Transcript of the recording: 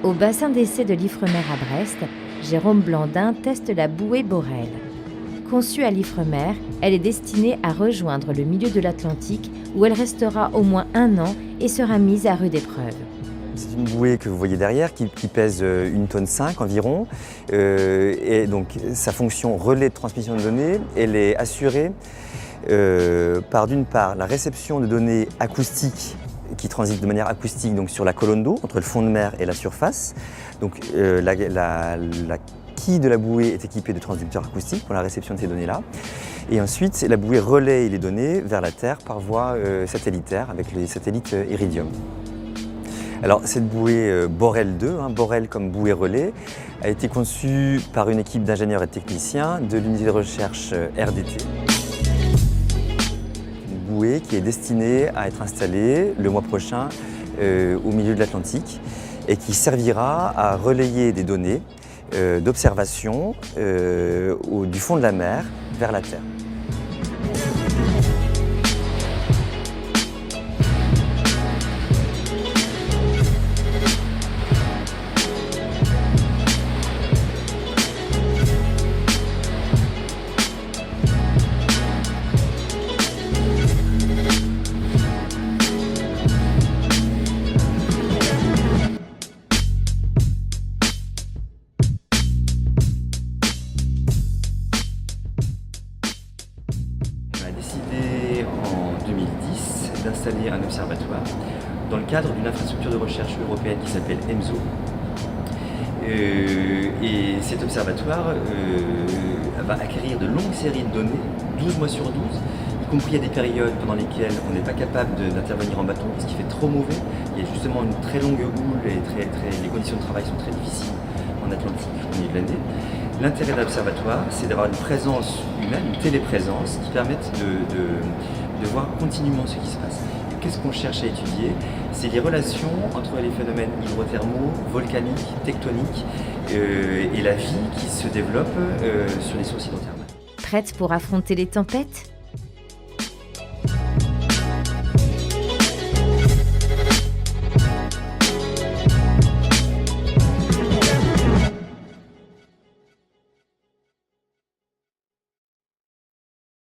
Au bassin d'essai de l'Ifremer à Brest, Jérôme Blandin teste la bouée Borel. Conçue à l'Ifremer, elle est destinée à rejoindre le milieu de l'Atlantique où elle restera au moins 1 an et sera mise à rude épreuve. C'est une bouée que vous voyez derrière qui pèse 1,5 tonne environ. Et donc sa fonction relais de transmission de données, elle est assurée par d'une part la réception de données acoustiques qui transitent de manière acoustique donc sur la colonne d'eau, entre le fond de mer et la surface. Donc la quille de la bouée est équipée de transducteurs acoustiques pour la réception de ces données-là. Et ensuite, la bouée relaie les données vers la Terre par voie satellitaire avec les satellites Iridium. Alors cette bouée Borel 2, Borel comme bouée relais, a été conçue par une équipe d'ingénieurs et techniciens de l'unité de recherche RDT. Une bouée qui est destinée à être installée le mois prochain au milieu de l'Atlantique et qui servira à relayer des données d'observation du fond de la mer vers la Terre. On a décidé en 2010 d'installer un observatoire dans le cadre d'une infrastructure de recherche européenne qui s'appelle EMSO. Et cet observatoire va acquérir de longues séries de données, 12 mois sur 12, y compris à des périodes pendant lesquelles on n'est pas capable d'intervenir en bateau parce qu'il fait trop mauvais. Il y a justement une très longue houle et les conditions de travail sont très difficiles en Atlantique au milieu de l'année. L'intérêt de l'observatoire, c'est d'avoir une présence humaine, une téléprésence qui permette de voir continuellement ce qui se passe. Qu'est-ce qu'on cherche à étudier? C'est les relations entre les phénomènes hydrothermaux, volcaniques, tectoniques et la vie qui se développe sur les sources hydrothermales. Prête pour affronter les tempêtes ?